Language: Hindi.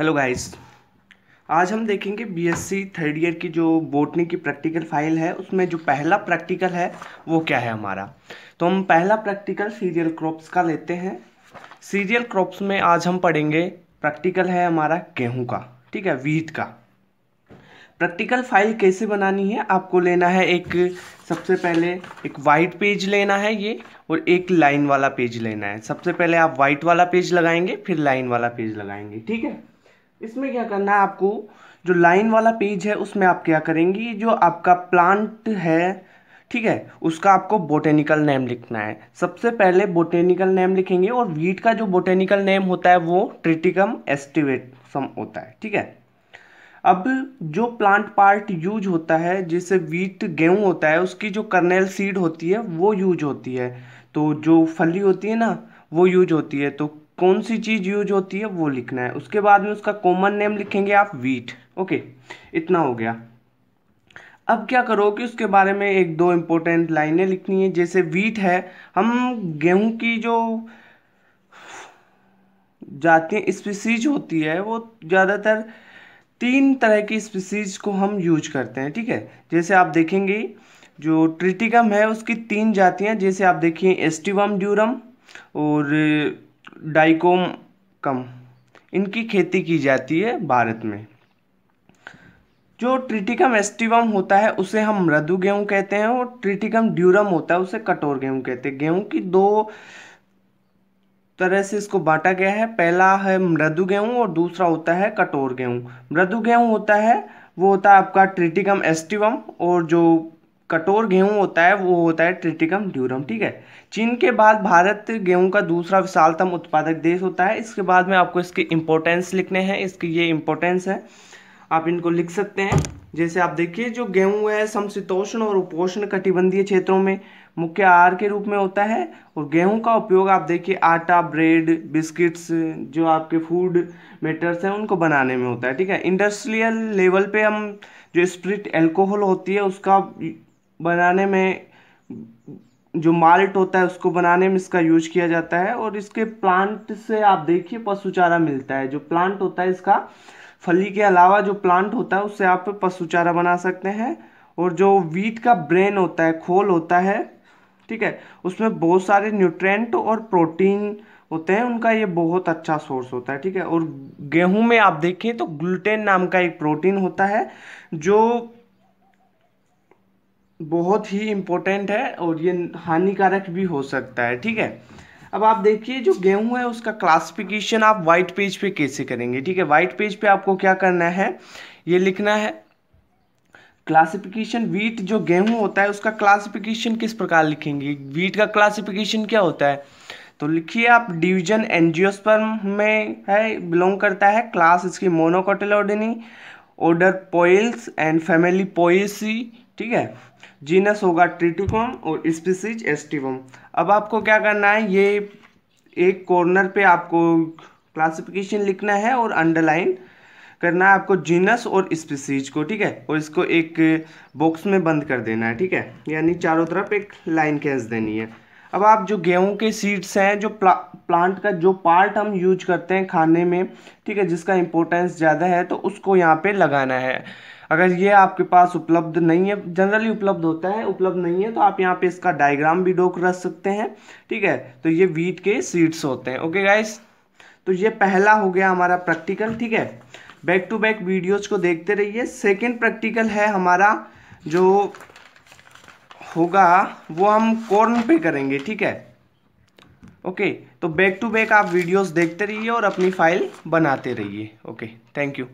Hello guys. आज हम देखेंगे बीएससी थर्ड ईयर की जो बोटनी की प्रैक्टिकल फाइल है उसमें जो पहला प्रैक्टिकल है वो क्या है हमारा। तो हम पहला प्रैक्टिकल सीरियल क्रॉप्स का लेते हैं। सीरियल क्रॉप्स में आज हम पढ़ेंगे प्रैक्टिकल है हमारा गेहूं का, ठीक है, वीट का। प्रैक्टिकल फाइल कैसे बनानी है, आपको लेना है सबसे पहले एक वाइट पेज लेना है ये, और एक लाइन वाला पेज लेना है। सबसे पहले आप वाइट वाला पेज लगाएंगे, फिर लाइन वाला पेज लगाएंगे, ठीक है। इसमें क्या करना है आपको, जो लाइन वाला पेज है उसमें आप क्या करेंगे, जो आपका प्लांट है, ठीक है, उसका आपको बोटेनिकल नेम लिखना है। सबसे पहले बोटेनिकल नेम लिखेंगे, और वीट का जो बोटेनिकल नेम होता है वो ट्रिटिकम एस्टिवेटम होता है, ठीक है। अब जो प्लांट पार्ट यूज होता है, जैसे वीट गेहूं होता है, उसकी जो कर्नेल सीड होती है वो यूज होती है, तो जो फली होती है ना वो यूज होती है। तो कौन सी चीज यूज होती है वो लिखना है। उसके बाद में उसका कॉमन नेम लिखेंगे आप वीट। ओके, इतना हो गया। अब क्या करो कि उसके बारे में एक दो इंपॉर्टेंट लाइनें लिखनी है। जैसे वीट है, हम गेहूं की जो जातीय स्पीसीज होती है वो ज़्यादातर तीन तरह की स्पीसीज को हम यूज करते हैं, ठीक है। जैसे आप देखेंगे जो ट्रिटिकम है उसकी तीन जातियां, जैसे आप देखिए एस्टिवम ड्यूरम और डाइकोम कम, इनकी खेती की जाती है भारत में। जो ट्रिटिकम एस्टिवम होता है उसे हम मृदु गेहूं कहते हैं, और ट्रिटिकम ड्यूरम होता है उसे कठोर गेहूं कहते हैं। गेहूं की दो तरह से इसको बांटा गया है। पहला है मृदु गेहूं और दूसरा होता है कठोर गेहूं। मृदु गेहूं होता है वो होता है आपका ट्रिटिकम एस्टिवम, और जो कठोर गेहूं होता है वो होता है ट्रिटिकम ड्यूरम, ठीक है। चीन के बाद भारत गेहूं का दूसरा विशालतम उत्पादक देश होता है। इसके बाद में आपको इसके इम्पोर्टेंस लिखने हैं, इसकी ये इम्पोर्टेंस है, आप इनको लिख सकते हैं। जैसे आप देखिए जो गेहूं है समशीतोष्ण और उपोष्ण कटिबंधीय क्षेत्रों में मुख्य आहार के रूप में होता है। और गेहूं का उपयोग आप देखिए आटा, ब्रेड, बिस्किट्स, जो आपके फूड मेटर्स हैं उनको बनाने में होता है, ठीक है। इंडस्ट्रियल लेवल पे हम जो स्प्रिट एल्कोहल होती है उसका बनाने में, जो माल्ट होता है उसको बनाने में इसका यूज किया जाता है। और इसके प्लांट से आप देखिए पशु चारा मिलता है। जो प्लांट होता है इसका फली के अलावा जो प्लांट होता है उससे आप पशु चारा बना सकते हैं। और जो वीट का ब्रेन होता है, खोल होता है, ठीक है, उसमें बहुत सारे न्यूट्रिएंट और प्रोटीन होते हैं, उनका ये बहुत अच्छा सोर्स होता है, ठीक है। और गेहूं में आप देखें तो ग्लूटेन नाम का एक प्रोटीन होता है जो बहुत ही इम्पोर्टेंट है और ये हानिकारक भी हो सकता है, ठीक है। अब आप देखिए जो गेहूं है उसका क्लासिफिकेशन आप वाइट पेज पे कैसे करेंगे, ठीक है। वाइट पेज पे आपको क्या करना है, ये लिखना है क्लासिफिकेशन। वीट जो गेहूं होता है उसका क्लासिफिकेशन किस प्रकार लिखेंगे, वीट का क्लासिफिकेशन क्या होता है, तो लिखिए आप डिवीजन एंजियोस्पर्म में है, बिलोंग करता है। क्लास इसकी मोनोकोटिलोडनी, ऑर्डर पोइल्स एंड फैमिली पोएसी, ठीक है। जीनस होगा ट्रिटिकम और स्पीसीज एस्टिवम। अब आपको क्या करना है, ये एक कॉर्नर पे आपको क्लासिफिकेशन लिखना है और अंडरलाइन करना है आपको जीनस और स्पीसीज को, ठीक है। और इसको एक बॉक्स में बंद कर देना है, ठीक है, यानी चारों तरफ एक लाइन खींच देनी है। अब आप जो गेहूं के सीड्स हैं, जो प्लांट का जो पार्ट हम यूज करते हैं खाने में, ठीक है, जिसका इंपॉर्टेंस ज़्यादा है, तो उसको यहाँ पे लगाना है। अगर ये आपके पास उपलब्ध नहीं है, जनरली उपलब्ध होता है, उपलब्ध नहीं है तो आप यहाँ पे इसका डायग्राम भी ड्रॉ कर सकते हैं, ठीक है। तो ये वीट के सीड्स होते हैं। ओके गाइस, तो ये पहला हो गया हमारा प्रैक्टिकल, ठीक है। बैक टू बैक वीडियोज को देखते रहिए। सेकंड प्रैक्टिकल है हमारा जो होगा वो हम कॉर्न पे करेंगे, ठीक है। ओके, तो बैक टू बैक आप वीडियोस देखते रहिए और अपनी फाइल बनाते रहिए। Okay, thank you.